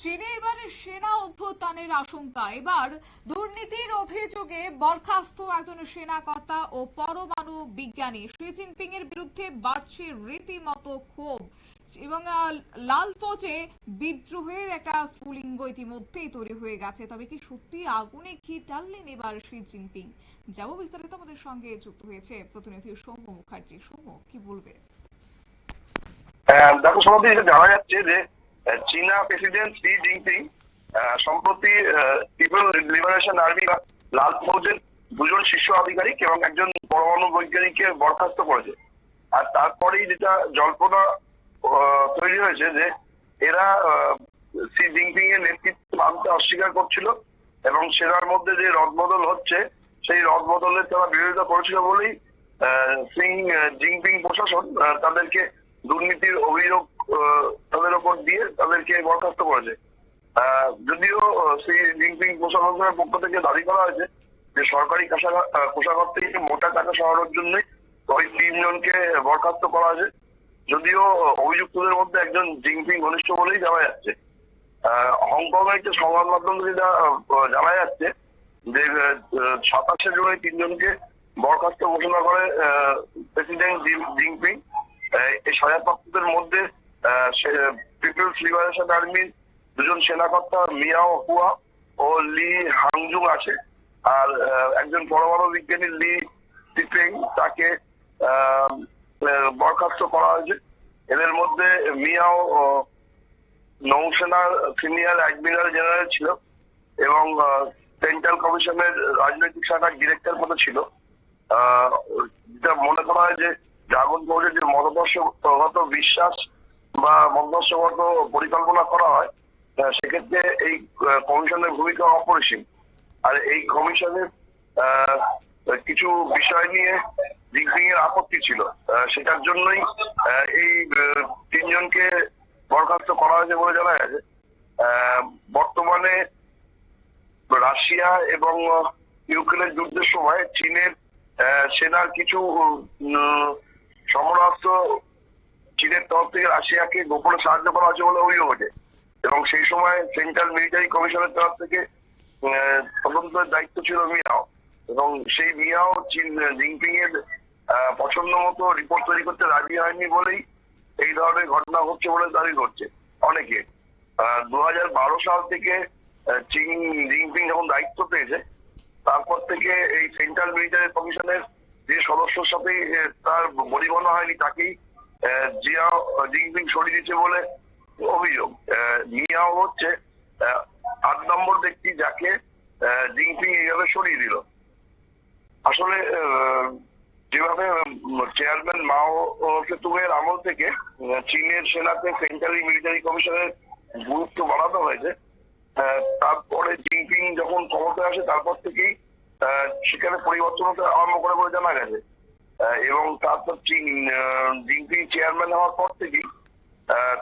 চীনে এবার সেনা অভ্যুত্থানের আশঙ্কা। এবার দুর্নীতির অভিযোগে বরখাস্ত একজন সেনা কর্তা ও পরমাণু বিজ্ঞানী শি জিনপিং এর বিরুদ্ধে বাড়ছে রীতিমতো ক্ষোভ এবং লাল ফৌজে বিদ্রোহের একটা স্ফুলিঙ্গ ইতিমধ্যেই তৈরি হয়ে গেছে। তবে কি সত্যি আগুনে ঘি ঢাললেন এবার শি জিনপিং? যাবো বিস্তারিত, আমাদের সঙ্গে যুক্ত হয়েছে প্রতিনিধি সৌম্য মুখার্জি। সৌম্য, কি বলবে? দেখো সমাধি, এটা জানা যাচ্ছে যে চীনা প্রেসিডেন্ট শি জিনপিং সম্প্রতি পিপল লিবারেশন আর্মি বা লাল ফৌজের দুজন শীর্ষ আধিকারিক এবং একজন পরমাণু বৈজ্ঞানিককে বরখাস্ত করেছে। আর তারপরেই যেটা জল্পনা তৈরি হয়েছে যে এরা শি জিনপিং এর নেতৃত্ব মানতে অস্বীকার করছিল এবং সেনার মধ্যে যে রদবদল হচ্ছে সেই রদবদলের তারা বিরোধিতা করেছিল বলেই শি জিনপিং প্রশাসন তাদেরকে দুর্নীতির অভিযোগ তাদের উপর দিয়ে তাদেরকে বরখাস্ত করেছে। যদিও শি জিনপিং প্রশাসনের পক্ষ থেকে দাবি করা হয়েছে যে সরকারি কোষাগার থেকে মোটা টাকা সরানোর জন্য ওই 3 জনকে বরখাস্ত করা হয়েছে। যদিও অভিযুক্তদের মধ্যে একজন জিনপিং ঘনিষ্ঠ বলেই জানা যাচ্ছে। হংকং এর একটা সংবাদ মাধ্যম যেটা জানা যাচ্ছে যে 27শে জুলাই 3 জনকে বরখাস্ত ঘোষণা করে প্রেসিডেন্ট জিনপিং। এই সাজাপ্রাপ্তদের মধ্যে পিপলস লিবারেশন আর্মির দুজন সেনাকর্তা মিয়াও হুয়া ও লি হাংজুং আছে। আর একজন পরমাণু বিজ্ঞানী লি সিফেং, তাকে বরখাস্ত করা হয়েছে। এদের মধ্যে মিয়াও নৌসেনার সিনিয়র অ্যাডমিরাল জেনারেল ছিল এবং সেন্ট্রাল কমিশনের রাজনৈতিক শাখার ডিরেক্টর পদে ছিল। যেটা মনে করা হয় যে আগুন ফৌজের যে মতাদর্শগত বিশ্বাস বা মতাদর্শগত পরিকল্পনা করা হয় সেক্ষেত্রে এই কমিশনের ভূমিকা অপরিসীম। আর এই কমিশনের কিছু বিষয় নিয়ে জিনপিং এর আপত্তি ছিল, সেটার জন্যই এই 3 জনকে বরখাস্ত করা হয়েছে বলে জানা গেছে। বর্তমানে রাশিয়া এবং ইউক্রেনের যুদ্ধের সময় চীনের সেনার কিছু সমরাস্ত্র চীনের তরফ থেকে রাশিয়াকে গোপনে সাহায্য করা হয়েছে বলে অভিযোগ ওঠে এবং সেই সময় সেন্ট্রাল মিলিটারি কমিশনের তরফ থেকে তদন্তের দায়িত্ব ছিল মিয়াও এবং সেই মিয়াও জিনপিং এর পছন্দ মতো রিপোর্ট তৈরি করতে রাজি হয়নি বলেই এই ধরনের ঘটনা হচ্ছে বলে দাবি করছে অনেকে। 2012 সাল থেকে জিনপিং যখন দায়িত্ব পেয়েছে তারপর থেকে এই সেন্ট্রাল মিলিটারি কমিশনের যে সদস্যর সাথে তার বনিবনা হয়নি তাকেই জিনপিং সরিয়ে দিচ্ছে বলে অভিযোগ। মিয়াও হচ্ছে 8 নম্বর ব্যক্তি যাকে জিনপিং এইভাবে সরিয়ে দিল। আসলে যেভাবে চেয়ারম্যান মাও সেতুংয়ের আমল থেকে চীনের সেনাতে সেন্ট্রাল মিলিটারি কমিশনের গুরুত্ব বাড়ানো হয়েছে, তারপরে জিনপিং যখন ক্ষমতায় আসে তারপর থেকেই সেখানে পরিবর্তন হতে আরম্ভ করে বলে জানা গেছে। এবং তারপর জিনপিং চেয়ারম্যান হওয়ার পর থেকেই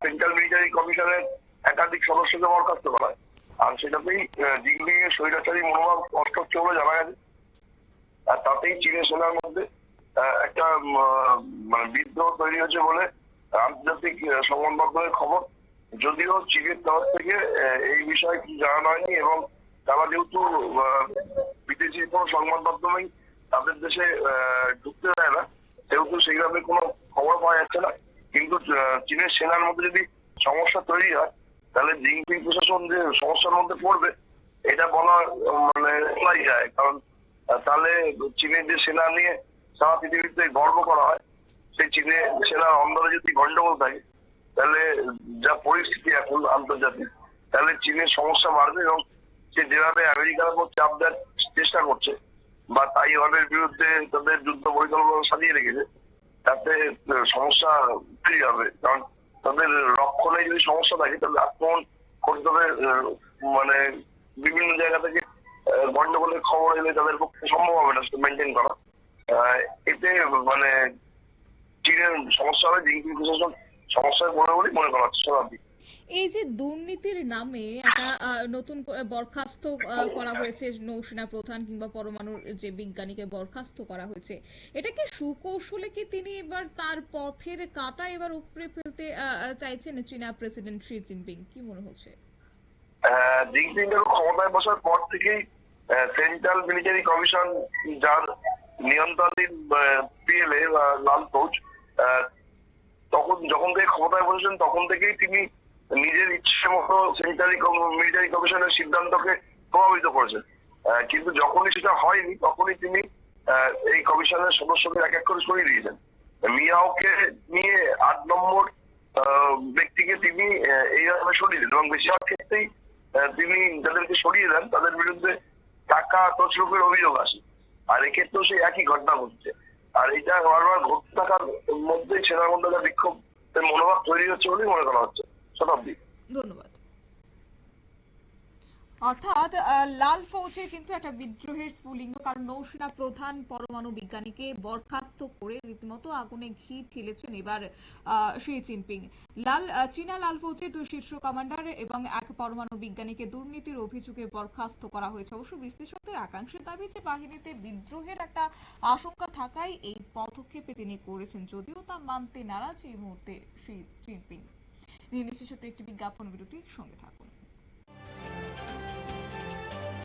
সেন্ট্রাল মিলিটারি কমিশনের একাধিক সদস্যকে বরখাস্ত করা হয়। আর সেটাতেই জিনপিং এর স্বৈরাচারী মনোভাব স্পষ্ট হচ্ছে বলে জানা গেছে। আর তাতেই চীনের সেনার মধ্যে একটা মানে বিদ্রোহ তৈরি হয়েছে বলে আন্তর্জাতিক সংবাদ মাধ্যমের খবর। যদিও চীনের তরফ থেকে এই বিষয়ে কি জানানো হয়নি এবং তারা যেহেতু বিদেশি কোনো সংবাদ মাধ্যমেই তাদের দেশে ঢুকতে দেয় না সেহেতু সেইভাবে কোনো খবর পাওয়া যাচ্ছে না। কিন্তু চীনের সেনার মধ্যে যদি সমস্যা তৈরি হয় তাহলে জিনপিং প্রশাসন যে সমস্যার মধ্যে পড়বে এটা বলা মানে বলাই যায়। কারণ তাহলে চীনের যে সেনা নিয়ে সারা পৃথিবীতে গর্ব করা হয় সেই চীনের সেনার অন্দরে যদি গন্ডগোল থাকে তাহলে যা পরিস্থিতি এখন আন্তর্জাতিক, তাহলে চীনের সমস্যা বাড়বে এবং সে যেভাবে আমেরিকার উপর চাপ দেওয়ার চেষ্টা করছে বা তাইওয়ানের বিরুদ্ধে তাদের যুদ্ধ পরিকল্পনা সাজিয়ে রেখেছে তাতে সমস্যা তৈরি হবে। কারণ তাদের রক্ষণে যদি সমস্যা থাকে তাহলে আক্রমণ করতে হবে, মানে বিভিন্ন জায়গা থেকে গন্ডগোলের খবর এলে তাদের পক্ষে সম্ভব হবে না সেটা মেনটেন করা। এতে মানে চীনের সমস্যা হবে, জিনপিং প্রশাসন সমস্যায় পড়ে বলেই মনে করা হচ্ছে। স্বাভাবিক এই যে দুর্নীতির নামে একটা নতুন করে বরখাস্ত করা হয়েছে নৌসেনা প্রধান কিংবা পরমাণুর যে বিজ্ঞানীকে বরখাস্ত করা হয়েছে, এটা কি সুকৌশলে কি তিনি এবার তার পথের কাঁটা এবার উপড়ে ফেলতে চাইছেন চীনা প্রেসিডেন্ট শি জিনপিং? কি মনে হচ্ছে? জিনপিং ক্ষমতায় বসার পর থেকেই সেন্ট্রাল মিলিটারি কমিশন, যার নিয়ন্ত্রণাধীন পিএলএ বা লাল ফৌজ, যখন থেকে ক্ষমতায় বসেছেন তখন থেকেই তিনি নিজের ইচ্ছে মতো সেন্ট্রাল মিলিটারি কমিশনের সিদ্ধান্তকে প্রভাবিত করেছেন। কিন্তু যখনই সেটা হয়নি তখনই তিনি এই কমিশনের সদস্যদের এক এক করে সরিয়ে দিয়েছেন। মিয়াওকে নিয়ে 8 নম্বর ব্যক্তিকে তিনি এইভাবে সরিয়ে দেন এবং বেশিরভাগ ক্ষেত্রেই তিনি যাদেরকে সরিয়ে দেন তাদের বিরুদ্ধে টাকা তছরুপের অভিযোগ আসে। আর এক্ষেত্রেও সেই একই ঘটনা ঘটছে। আর এটা বারবার ঘটতে থাকার মধ্যেই সেনার মধ্যে একটা বিক্ষোভের মনোভাব তৈরি হচ্ছে বলেই মনে করা হচ্ছে। শতাব্দী, ধন্যবাদ। অর্থাৎ লাল ফৌজে কিন্তু একটা বিদ্রোহের স্ফুলিঙ্গ, কারণ নৌসেনা প্রধান পরমাণু বিজ্ঞানীকে বরখাস্ত করে রীতিমতো আগুনে ঘি ঠেলেছেন এবার শি জিনপিং। চীনা লাল ফৌজের 2 শীর্ষ কমান্ডার এবং 1 পরমাণু বিজ্ঞানীকে দুর্নীতির অভিযোগে বরখাস্ত করা হয়েছে। অবশ্য বিশ্লেষকদের একাংশের দাবি যে বাহিনীতে বিদ্রোহের একটা আশঙ্কা থাকায় এই পদক্ষেপে তিনি করেছেন, যদিও তা মানতে নারাজ এই মুহূর্তে শি জিনপিং। নিয়ে নিচ্ছে ছোট্ট একটি বিজ্ঞাপন বিরতি, সঙ্গে থাকুন।